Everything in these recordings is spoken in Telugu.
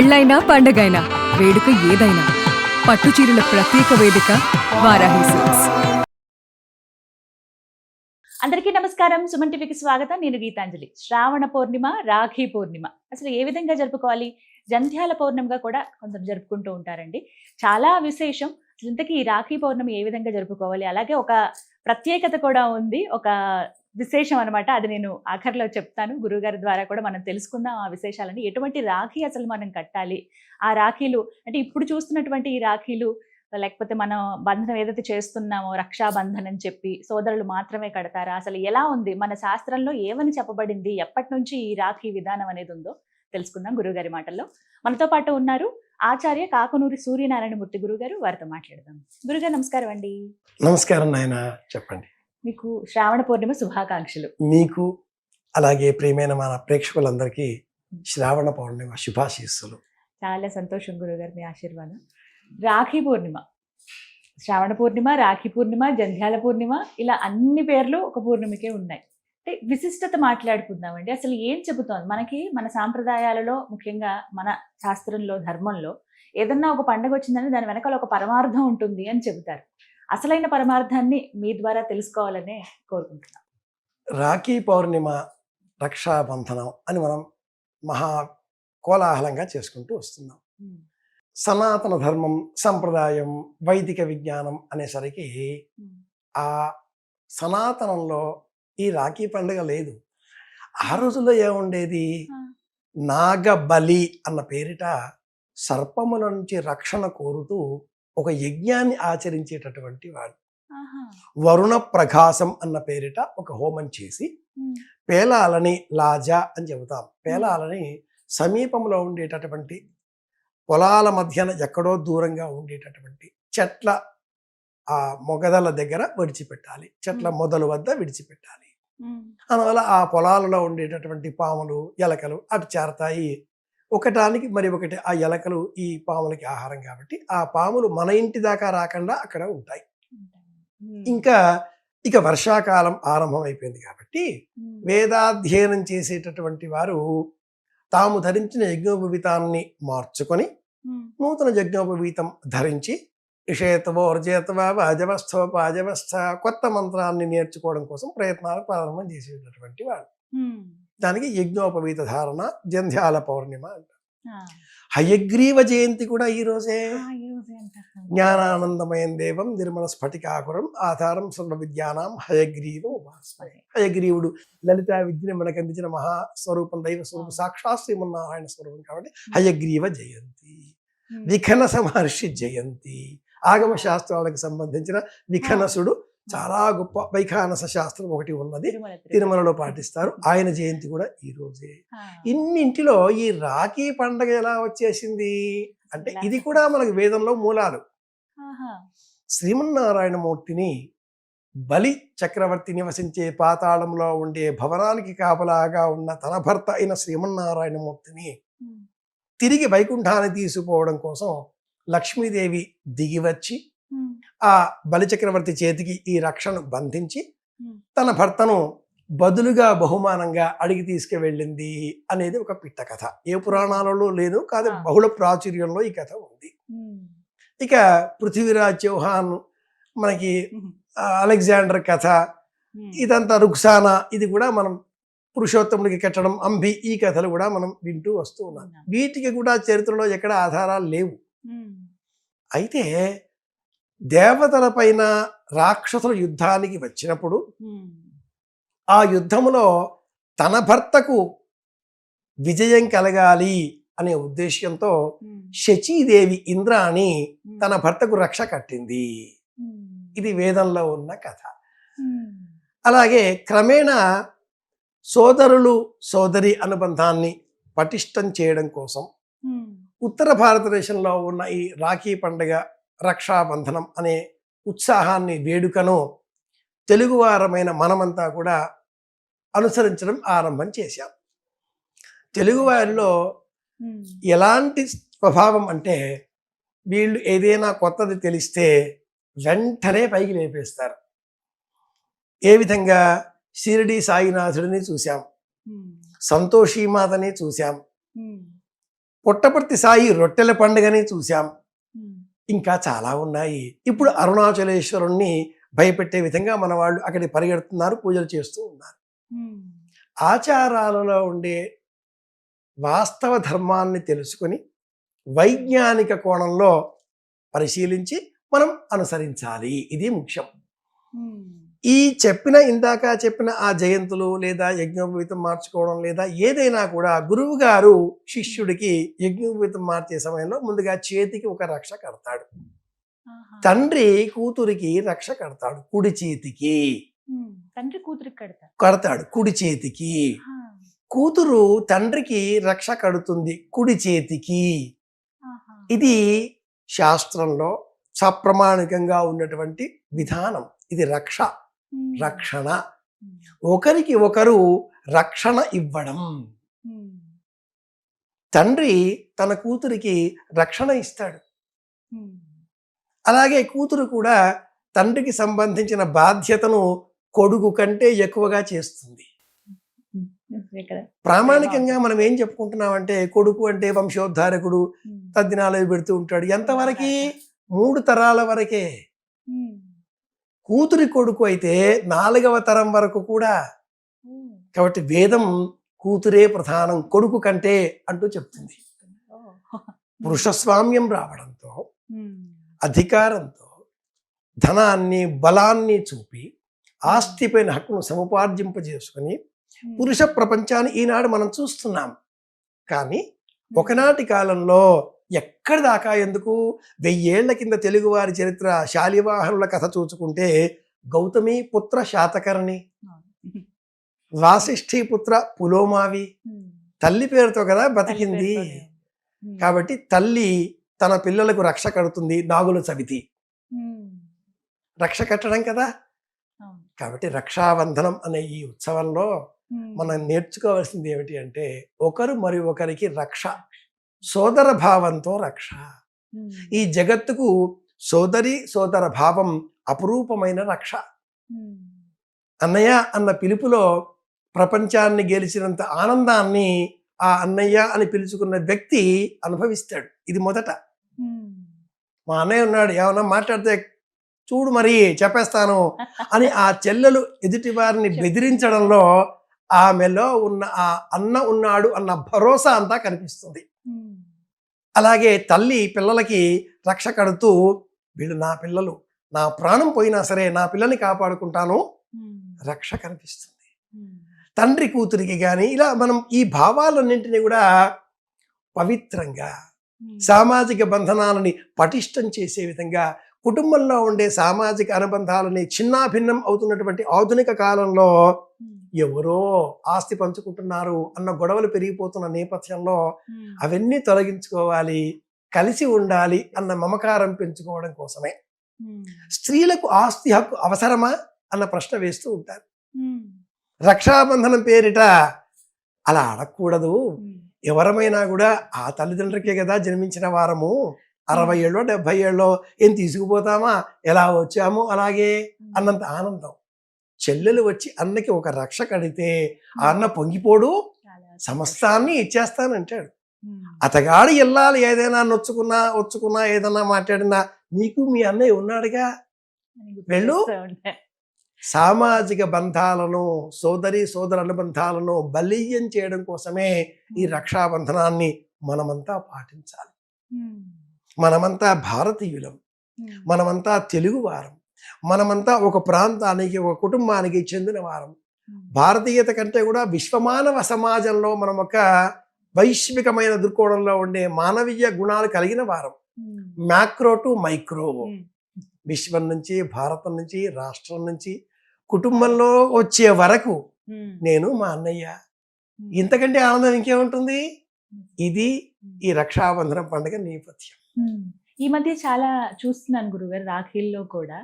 పెళ్ళైనా పండగైనా వేడుక ఏదైనా పట్టుచీరల ప్రత్యేక వేదిక వారాహి సిల్క్స్. అందరికీ నమస్కారం. సుమన్ టీవీకి స్వాగతం. నేను గీతాంజలి. శ్రావణ పౌర్ణిమ, రాఖీ పౌర్ణిమ అసలు ఏ విధంగా జరుపుకోవాలి? జంధ్యాల పౌర్ణమిగా కూడా కొందరు జరుపుకుంటూ ఉంటారండి. చాలా విశేషం. ఇంతకీ ఈ రాఖీ పౌర్ణమి ఏ విధంగా జరుపుకోవాలి? అలాగే ఒక ప్రత్యేకత కూడా ఉంది, ఒక విశేషం అనమాట. అది నేను ఆఖరిలో చెప్తాను. గురువుగారి ద్వారా కూడా మనం తెలుసుకుందాం ఆ విశేషాలని. ఎటువంటి రాఖీ అసలు మనం కట్టాలి, ఆ రాఖీలు అంటే ఇప్పుడు చూస్తున్నటువంటి ఈ రాఖీలు, లేకపోతే మనం బంధనం ఏదైతే చేస్తున్నామో రక్షాబంధన్ అని చెప్పి సోదరులు మాత్రమే కడతారా? అసలు ఎలా ఉంది? మన శాస్త్రంలో ఏమని చెప్పబడింది? ఎప్పటి నుంచి ఈ రాఖీ విధానం అనేది ఉందో తెలుసుకుందాం గురువుగారి మాటల్లో. మనతో పాటు ఉన్నారు ఆచార్య కాకునూరి సూర్యనారాయణమూర్తి గురుగారు. వారితో మాట్లాడదాం. గురుగారు నమస్కారం అండి. నమస్కారం నాయన, చెప్పండి. మీకు శ్రావణ పౌర్ణిమ శుభాకాంక్షలు. మీకు అలాగే ప్రియమైన మన ప్రేక్షకులందరికీ శ్రావణ పౌర్ణిమ శుభాశీస్సులు. చాలా సంతోషం గురుగారు, మీ ఆశీర్వాదం. రాఖీ పూర్ణిమ, శ్రావణ పూర్ణిమ, రాఖీ పూర్ణిమ, జంధ్యాల పూర్ణిమ, ఇలా అన్ని పేర్లు ఒక పూర్ణిమకే ఉన్నాయి. అంటే విశిష్టత మాట్లాడుకుందామండి. అసలు ఏం చెబుతోంది మనకి? మన సాంప్రదాయాలలో, ముఖ్యంగా మన శాస్త్రంలో, ధర్మంలో ఏదన్నా ఒక పండుగ వచ్చిందని దాని వెనకాల ఒక పరమార్థం ఉంటుంది అని చెబుతారు. అసలైన పరమార్థాన్ని మీ ద్వారా తెలుసుకోవాలనే కోరుకుంటున్నాం. రాఖీ పౌర్ణిమ, రక్షాబంధనం అని మనం మహా కోలాహలంగా చేసుకుంటూ వస్తున్నాం. సనాతన ధర్మం, సంప్రదాయం, వైదిక విజ్ఞానం అనేసరికి ఆ సనాతనంలో ఈ రాఖీ పండుగ లేదు. ఆ రోజుల్లో ఏముండేది? నాగబలి అన్న పేరిట సర్పముల నుంచి రక్షణ కోరుతూ ఒక యజ్ఞాన్ని ఆచరించేటటువంటి వాడు. వరుణ ప్రకాశం అన్న పేరిట ఒక హోమం చేసి పేలాలని, లాజా అని చెబుతాం, పేలాలని సమీపంలో ఉండేటటువంటి పొలాల మధ్యన ఎక్కడో దూరంగా ఉండేటటువంటి చెట్ల ఆ మొగదల దగ్గర విడిచిపెట్టాలి, చెట్ల మొదలు వద్ద విడిచిపెట్టాలి. అందువల్ల ఆ పొలాలలో ఉండేటటువంటి పాములు, ఎలకలు అటు చేరతాయి. ఒకటానికి మరి ఒకటి ఆ ఎలకలు ఈ పాములకి ఆహారం కాబట్టి ఆ పాములు మన ఇంటి దాకా రాకుండా అక్కడ ఉంటాయి. ఇక వర్షాకాలం ఆరంభం అయిపోయింది కాబట్టి వేదాధ్యయనం చేసేటటువంటి వారు తాము ధరించిన యజ్ఞోపవీతాన్ని మార్చుకొని నూతన యజ్ఞోపవీతం ధరించి ఇషేతవో అర్జేతవా అజవస్థవ పాజవస్థ కొత్త మంత్రాన్ని నేర్చుకోవడం కోసం ప్రయత్నాలు ప్రారంభం చేసేటటువంటి వాడు. దానికి యజ్ఞోపవీత ధారణ జంధ్యాల పౌర్ణిమ అంటారు. హయగ్రీవ జయంతి కూడా ఈ రోజే. జ్ఞానానందమయం దేవం నిర్మల స్ఫటికాకురం ఆధారం సర్వ విద్యానాం హయగ్రీవ ఉపాస్మహే. హయగ్రీవుడు లలితా విద్యను మనకు అందించిన మహాస్వరూపం, దైవ స్వరూపం, సాక్షాత్ శ్రీమన్నారాయణ స్వరూపం కాబట్టి హయగ్రీవ జయంతి. విఖనస మహర్షి జయంతి, ఆగమ శాస్త్రాలకు సంబంధించిన విఖనసుడు, చాలా గొప్ప వైఖానస శాస్త్రం ఒకటి ఉన్నది, తిరుమలలో పాటిస్తారు. ఆయన జయంతి కూడా ఈ రోజే. ఇన్నింటిలో ఈ రాఖీ పండగ ఎలా వచ్చేసింది అంటే ఇది కూడా మనకు వేదంలో మూలాలు. శ్రీమన్నారాయణమూర్తిని బలి చక్రవర్తి నివసించే పాతాళంలో ఉండే భవనానికి కాపలాగా ఉన్న తన భర్త అయిన శ్రీమన్నారాయణమూర్తిని తిరిగి వైకుంఠాన్ని తీసుకుపోవడం కోసం లక్ష్మీదేవి దిగివచ్చి ఆ బలిచక్రవర్తి చేతికి ఈ రక్షను బంధించి తన భర్తను బదులుగా బహుమానంగా అడిగి తీసుకువెళ్ళింది అనేది ఒక పిట్ట కథ. ఏ పురాణాలలో లేదు, కాదు బహుళ ప్రాచుర్యంలో ఈ కథ ఉంది. ఇక పృథ్వీరాజ్ చౌహాన్, మనకి అలెగ్జాండర్ కథ, ఇదంతా రుక్సానా, ఇది కూడా మనం పురుషోత్తముడికి కట్టడం, అంబి, ఈ కథలు కూడా మనం వింటూ వస్తూ ఉన్నాం. వీటికి కూడా చరిత్రలో ఎక్కడ ఆధారాలు లేవు. అయితే దేవతల పైన రాక్షసుల యుద్ధానికి వచ్చినప్పుడు ఆ యుద్ధములో తన భర్తకు విజయం కలగాలి అనే ఉద్దేశ్యంతో శచీదేవి ఇంద్రాణి తన భర్తకు రక్ష కట్టింది. ఇది వేదంలో ఉన్న కథ. అలాగే క్రమేణా సోదరులు సోదరి అనుబంధాన్ని పటిష్టం చేయడం కోసం ఉత్తర భారతదేశంలో ఉన్న ఈ రాఖీ పండుగ, రక్షాబంధనం అనే ఉత్సాహాన్ని, వేడుకను తెలుగువారమైన మనమంతా కూడా అనుసరించడం ఆరంభం చేశాం. తెలుగువారిలో ఎలాంటి స్వభావం అంటే వీళ్ళు ఏదైనా కొత్తది తెలిస్తే వెంటనే పైకి లేపేస్తారు. ఏ విధంగా? షిరిడి సాయినాథుడిని చూశాం, సంతోషీమాతని చూశాం, పుట్టపర్తి సాయి రొట్టెల పండుగని చూశాం. ఇంకా చాలా ఉన్నాయి. ఇప్పుడు అరుణాచలేశ్వరుణ్ణి భయపెట్టే విధంగా మన వాళ్ళు అక్కడికి పరిగెడుతున్నారు, పూజలు చేస్తూ ఉన్నారు. ఆచారాలలో ఉండే వాస్తవ ధర్మాన్ని తెలుసుకొని వైజ్ఞానిక కోణంలో పరిశీలించి మనం అనుసరించాలి. ఇది ముఖ్యం. ఈ ఇందాక చెప్పిన ఆ జయంతులు లేదా యజ్ఞోపవీతం మార్చుకోవడం లేదా ఏదైనా కూడా గురువు గారు శిష్యుడికి యజ్ఞోపవీతం మార్చే సమయంలో ముందుగా చేతికి ఒక రక్ష కడతాడు. తండ్రి కూతురికి రక్ష కడతాడు కుడి చేతికి. తండ్రి కూతురికి కడతాడు కుడి చేతికి. కూతురు తండ్రికి రక్ష కడుతుంది కుడి చేతికి. ఇది శాస్త్రంలో సప్రమాణికంగా ఉన్నటువంటి విధానం. ఇది రక్షణ. ఒకరికి ఒకరు రక్షణ ఇవ్వడం. తండ్రి తన కూతురికి రక్షణ ఇస్తాడు. అలాగే కూతురు కూడా తండ్రికి సంబంధించిన బాధ్యతను కొడుకు కంటే ఎక్కువగా చేస్తుంది. ప్రామాణికంగా మనం ఏం చెప్పుకుంటున్నామంటే కొడుకు అంటే వంశోద్ధారకుడు, తద్దినాలు పెడుతూ ఉంటాడు. ఎంతవరకు? 3 తరాల వరకే. కూతురి కొడుకు అయితే 4వ తరం వరకు కూడా. కాబట్టి వేదం కూతురే ప్రధానం కొడుకు కంటే అంటూ చెప్తుంది. పురుషస్వామ్యం రావడంతో, అధికారంతో, ధనాన్ని బలాన్ని చూపి ఆస్తిపైన హక్కును సముపార్జింపజేసుకొని పురుష ప్రపంచాన్ని ఈనాడు మనం చూస్తున్నాం. కానీ ఒకనాటి కాలంలో ఎక్కడి దాకా ఎందుకు 1000 ఏళ్ల కింద తెలుగువారి చరిత్ర శాలివాహనుల కథ చూసుకుంటే గౌతమి పుత్ర శాతకర్ణి, వాసిష్ఠి పుత్ర పులోమావి తల్లి పేరుతో కదా బతికింది. కాబట్టి తల్లి తన పిల్లలకు రక్ష కడుతుంది. నాగుల చవితి రక్ష కట్టడం కదా. కాబట్టి రక్షాబంధనం అనే ఈ ఉత్సవంలో మనం నేర్చుకోవాల్సింది ఏమిటి అంటే ఒకరు మరి ఒకరికి రక్ష, సోదర భావంతో రక్ష. ఈ జగత్తుకు సోదర భావం అపురూపమైన రక్ష. అన్నయ్య అన్న పిలుపులో ప్రపంచాన్ని గెలిచినంత ఆనందాన్ని ఆ అన్నయ్య అని పిలుచుకున్న వ్యక్తి అనుభవిస్తాడు. ఇది మొదట. మా అన్నయ్య ఉన్నాడు, ఏమన్నా మాట్లాడితే చూడు మరి చెప్పేస్తాను అని ఆ చెల్లెలు ఎదుటి వారిని బెదిరించడంలో ఆమెలో ఉన్న ఆ అన్న ఉన్నాడు అన్న భరోసా అంతా కనిపిస్తుంది. అలాగే తల్లి పిల్లలకి రక్ష కడుతూ వీళ్ళు నా పిల్లలు, నా ప్రాణం పోయినా సరే నా పిల్లల్ని కాపాడుకుంటాను, రక్ష కనిపిస్తుంది. తండ్రి కూతురికి కానీ ఇలా మనం ఈ భావాలన్నింటినీ కూడా పవిత్రంగా సామాజిక బంధనాలని పటిష్టం చేసే విధంగా కుటుంబంలో ఉండే సామాజిక అనుబంధాలని చిన్నాభిన్నం అవుతున్నటువంటి ఆధునిక కాలంలో ఎవరో ఆస్తి పంచుకుంటున్నారు అన్న గొడవలు పెరిగిపోతున్న నేపథ్యంలో అవన్నీ తొలగించుకోవాలి, కలిసి ఉండాలి అన్న మమకారం పెంచుకోవడం కోసమే స్త్రీలకు ఆస్తి హక్కు అవసరమా అన్న ప్రశ్న వేస్తూ ఉంటారు. రక్షాబంధనం పేరిట అలా అడగకూడదు. ఎవరమైనా కూడా ఆ తల్లిదండ్రులకే కదా జన్మించిన వారము. 60 ఏళ్ళో 70 ఏళ్ళో ఏం తీసుకుపోతామా, ఎలా వచ్చాము అలాగే అన్నంత ఆనందం. చెల్లెలు వచ్చి అన్నకి ఒక రక్ష కడితే ఆ అన్న పొంగిపోడు, సమస్తాన్ని ఇచ్చేస్తానంటాడు. అతగాడు వెళ్ళాలి, ఏదైనా వచ్చుకున్నా ఏదైనా మాట్లాడినా నీకు మీ అన్నయ్య ఉన్నాడుగా వెళ్ళు. సామాజిక బంధాలను, సోదర అనుబంధాలను బలీయం చేయడం కోసమే ఈ రక్షాబంధనాన్ని మనమంతా పాటించాలి. మనమంతా భారతీయులం, మనమంతా తెలుగువారం, మనమంతా ఒక ప్రాంతానికి ఒక కుటుంబానికి చెందిన వారం. భారతీయత కంటే కూడా విశ్వమానవ సమాజంలో మనం ఒక వైశ్వికమైన దృక్కోణంలో ఉండే మానవీయ గుణాలు కలిగిన వారం. మ్యాక్రో టు మైక్రో, విశ్వం నుంచి, భారతం నుంచి, రాష్ట్రం నుంచి, కుటుంబంలో వచ్చే వరకు నేను మా అన్నయ్య. ఇంతకంటే ఆనందం ఇంకేముంటుంది? ఇది ఈ రక్షాబంధనం పండుగ నేపథ్యం. ఈ మధ్య చాలా చూస్తున్నాను గురుగారు, రాఖీల్లో కూడా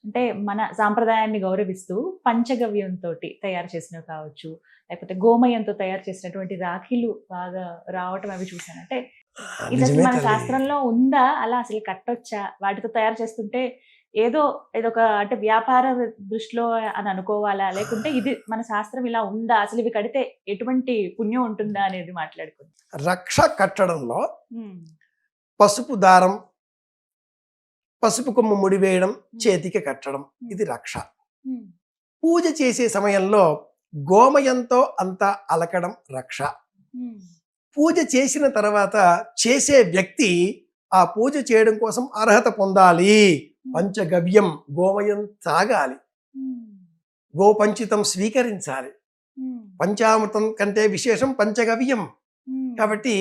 అంటే మన సాంప్రదాయాన్ని గౌరవిస్తూ పంచగవ్యంతో తయారు చేసినవి కావచ్చు, లేకపోతే గోమయంతో తయారు చేసినటువంటి రాఖీలు బాగా రావటం అవి చూసాను. అంటే ఇది మన శాస్త్రంలో ఉందా? అలా అసలు కట్టొచ్చా? వాటితో తయారు చేస్తుంటే ఏదో ఇదొక అంటే వ్యాపార దృష్టిలో అని అనుకోవాలా, లేకుంటే ఇది మన శాస్త్రం ఇలా ఉందా, అసలు ఇవి కడితే ఎటువంటి పుణ్యం ఉంటుందా అనేది మాట్లాడుకుందాం. రక్ష కట్టడంలో పసుపు దారం, పసుపు కొమ్ము ముడివేయడం, చేతికి కట్టడం, ఇది రక్ష. పూజ చేసే సమయంలో గోమయంతో అంతా అలకడం రక్ష. పూజ చేసిన తర్వాత చేసే వ్యక్తి ఆ పూజ చేయడం కోసం అర్హత పొందాలి. పంచగవ్యం, గోమయం తాగాలి, గోపంచితం స్వీకరించాలి. పంచామృతం కంటే విశేషం పంచగవ్యం. కాబట్టి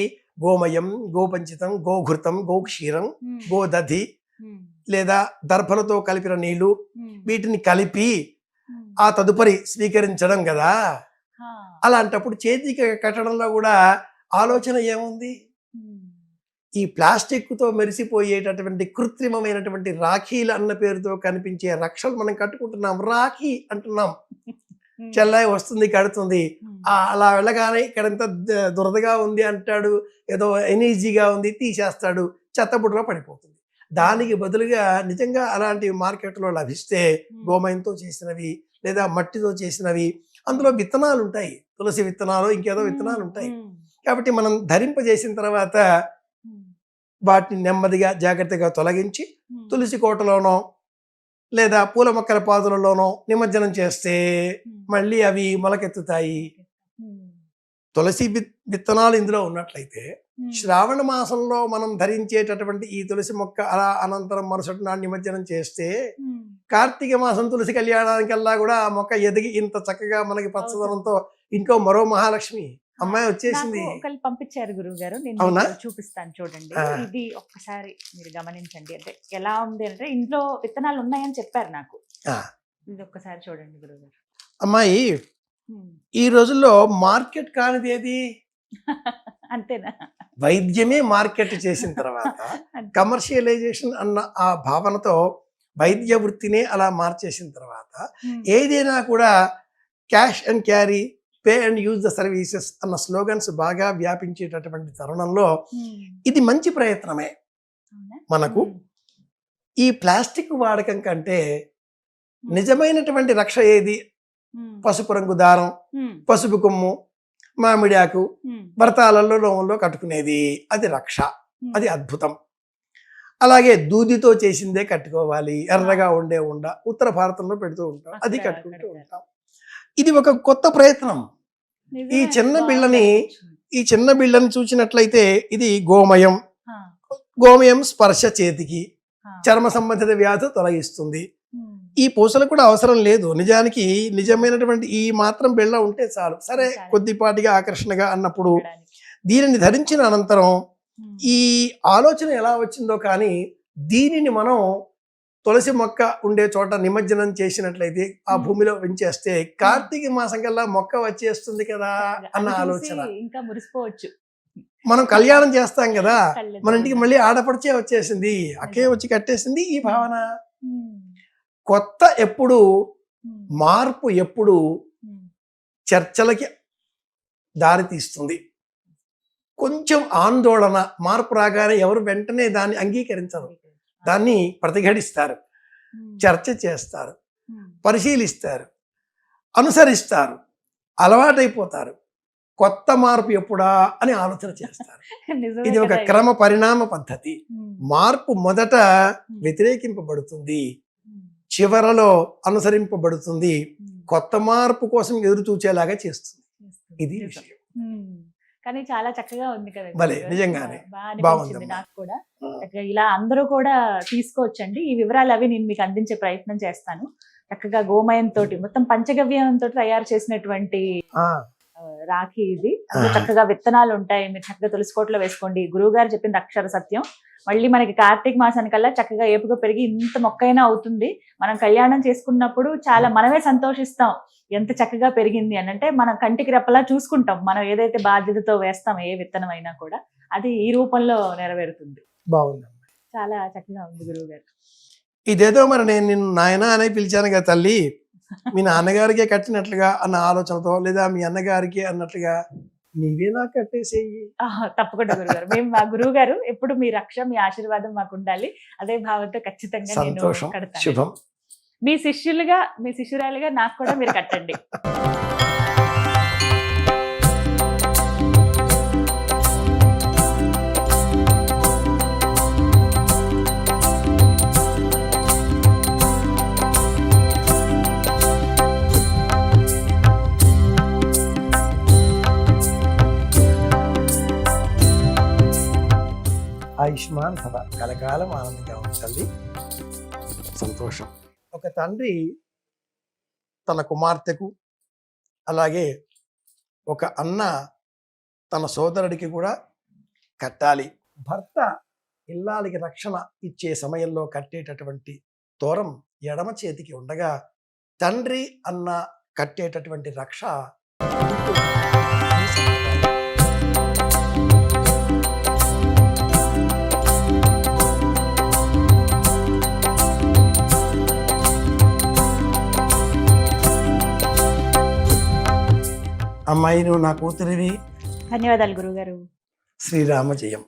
గోమయం, గోపంచితం, గోఘృతం, గోక్షీరం, గోదధి లేదా దర్భలతో కలిపిన నీళ్లు, వీటిని కలిపి ఆ తదుపరి స్వీకరించడం కదా. అలాంటప్పుడు చేతికి కట్టడంలో కూడా ఆలోచన ఏముంది? ఈ ప్లాస్టిక్ తో మెరిసిపోయేటటువంటి కృత్రిమమైనటువంటి రాఖీలు అన్న పేరుతో కనిపించే రక్షలు మనం కట్టుకుంటున్నాం. రాఖీ అంటున్నాం. చెల్లాయి వస్తుంది, కడుతుంది. అలా వెళ్ళగానే ఇక్కడంతా దురదగా ఉంది అంటాడు, ఏదో ఎనీజీగా ఉంది తీసేస్తాడు, చెత్తబుడ్డలో పడిపోతుంది. దానికి బదులుగా నిజంగా అలాంటి మార్కెట్లో లభిస్తే గోమయంతో చేసినవి లేదా మట్టితో చేసినవి, అందులో విత్తనాలు ఉంటాయి, తులసి విత్తనాలు, ఇంకేదో విత్తనాలు ఉంటాయి. కాబట్టి మనం ధరింపజేసిన తర్వాత వాటిని నెమ్మదిగా జాగ్రత్తగా తొలగించి తులసి కోటలోనో లేదా పూల మొక్కల పాదులలోనో నిమజ్జనం చేస్తే మళ్ళీ అవి మొలకెత్తుతాయి. తులసి విత్తనాలు ఇందులో ఉన్నట్లయితే శ్రావణ మాసంలో మనం ధరించేటటువంటి ఈ తులసి మొక్క అలా అనంతరం మరుసటి నాడు నిమజ్జనం చేస్తే కార్తీక మాసం తులసి కళ్యాణానికల్లా కూడా ఆ మొక్క ఎదిగి ఇంత చక్కగా మనకి పచ్చదనంతో ఇంకో మరో మహాలక్ష్మి అమ్మాయి వచ్చేసింది. ఒకళ్ళు పంపించారు గురువు గారు, నేను అవునా? చూపిస్తాను చూడండి. ఇది ఒక్కసారి మీరు గమనించండి. అంటే ఎలా ఉంది అంటే ఇంట్లో విత్తనాలు ఉన్నాయని చెప్పారు నాకు. ఇది ఒక్కసారి చూడండి గురువు గారు. అమ్మాయి, ఈ రోజుల్లో మార్కెట్ కానిది ఏది? అంతేనా? వైద్యమే మార్కెట్ చేసిన తర్వాత కమర్షియలైజేషన్ అన్న ఆ భావనతో వైద్య వృత్తినే అలా మార్చేసిన తర్వాత ఏదైనా కూడా cash and carry, pay and use the services అన్న స్లోగన్స్ బాగా వ్యాపించేటటువంటి తరుణంలో ఇది మంచి ప్రయత్నమే. మనకు ఈ ప్లాస్టిక్ వాడకం కంటే నిజమైనటువంటి రక్ష ఏది? పసుపు రంగు దారం, పసుపు కొమ్ము, మామిడాకు, వ్రతాలలో నోముల్లో కట్టుకునేది, అది రక్ష, అది అద్భుతం. అలాగే దూదితో చేసిందే కట్టుకోవాలి, ఎర్రగా ఉండే ఉండ ఉత్తర భారతంలో పెడుతూ ఉంటాం, అది కట్టుకుంటూ ఉంటాం. ఇది ఒక కొత్త ప్రయత్నం. ఈ చిన్న బిళ్ళని చూసినట్లయితే ఇది గోమయం. గోమయం స్పర్శ చేతికి చర్మ సంబంధిత వ్యాధి తొలగిస్తుంది. ఈ పూసలు కూడా అవసరం లేదు. నిజానికి నిజమైనటువంటి ఈ మాత్రం బిళ్ళ ఉంటే చాలు. సరే, కొద్దిపాటిగా ఆకర్షణగా అన్నప్పుడు దీనిని ధరించిన అనంతరం ఈ ఆలోచన ఎలా వచ్చిందో కానీ దీనిని మనం తులసి మొక్క ఉండే చోట నిమజ్జనం చేసినట్లయితే ఆ భూమిలో ఉంచేస్తే కార్తీక మాసం కల్లా మొక్క వచ్చేస్తుంది కదా అన్న ఆలోచన. ఇంకా మురిసిపోవచ్చు. మనం కళ్యాణం చేస్తాం కదా, మన ఇంటికి మళ్ళీ ఆడపడిచే వచ్చేసింది, అక్కే వచ్చి కట్టేసింది, ఈ భావన. కొత్త ఎప్పుడు, మార్పు ఎప్పుడు చర్చలకి దారి తీస్తుంది. కొంచెం ఆందోళన, మార్పు రాగానే ఎవరు వెంటనే దాన్ని అంగీకరించరు, దాన్ని ప్రతిఘటిస్తారు, చర్చ చేస్తారు, పరిశీలిస్తారు, అనుసరిస్తారు, అలవాటైపోతారు. కొత్త మార్పు ఎప్పుడా అని ఆలోచన చేస్తారు. ఇది ఒక క్రమ పరిణామ పద్ధతి. మార్పు మొదట వ్యతిరేకింపబడుతుంది, చివరలో అనుసరింపబడుతుంది, కొత్త మార్పు కోసం ఎదురు చూచేలాగా చేస్తుంది. ఇది విషయం. కానీ చాలా చక్కగా ఉంది కదా. భలే, నిజంగానే బాగుంది. నాకు కూడా ఇలా అందరూ కూడా తీసుకోవచ్చండి. ఈ వివరాలు అవి నేను మీకు అందించే ప్రయత్నం చేస్తాను. చక్కగా గోమయం తోటి మొత్తం పంచగవ్యం తోటి తయారు చేసినటువంటి రాఖీ ఇది. చక్కగా విత్తనాలు ఉంటాయి, మీరు చక్కగా తులసికోటలో వేసుకోండి. గురువు గారు చెప్పింది అక్షర సత్యం. మళ్ళీ మనకి కార్తీక మాసానికల్లా చక్కగా ఏపుగా పెరిగి ఇంత మొక్కైనా అవుతుంది. మనం కళ్యాణం చేసుకున్నప్పుడు చాలా మనమే సంతోషిస్తాం, ఎంత చక్కగా పెరిగింది అని. అంటే మనం కంటికి రెప్పలా చూసుకుంటాం. మనం ఏదైతే బాధ్యతతో వేస్తాం ఏ విత్తనం అయినా కూడా అది ఈ రూపంలో నెరవేరుతుంది. బాగుంది, చాలా చక్కగా ఉంది గురువు గారు. ఇదేదో మరి నేను నిన్ను నాయన అనే పిలిచాను కదా తల్లి, మీ నాన్నగారికే కట్టినట్లుగా అన్న ఆలోచనతో లేదా మీ అన్నగారికి అన్నట్లుగా నీవేనా కట్టేసేయి. తప్పకుండా గురుగారు. మేము మా గురువు గారు ఎప్పుడు మీ రక్ష మీ ఆశీర్వాదం మాకు ఉండాలి. అదే భావంతో ఖచ్చితంగా నేను సంతోషం, కడతాను. శుభం. మీ శిష్యురాలిగా నాకు కూడా మీరు కట్టండి. ఆయుష్మాన్ భవ, కలకాలం ఆనందంగా ఉండాలి. సంతోషం. ఒక తండ్రి తన కుమార్తెకు, అలాగే ఒక అన్న తన సోదరుడికి కూడా కట్టాలి. భర్త ఇల్లాలికి రక్షణ ఇచ్చే సమయంలో కట్టేటటువంటి తోరం ఎడమ చేతికి ఉండగా, తండ్రి అన్న కట్టేటటువంటి రక్ష ఈ సంప్రదాయం. అమ్మాయి, నువ్వు నా కూతురివి. ధన్యవాదాలు గురుగారు. శ్రీరామ జయం.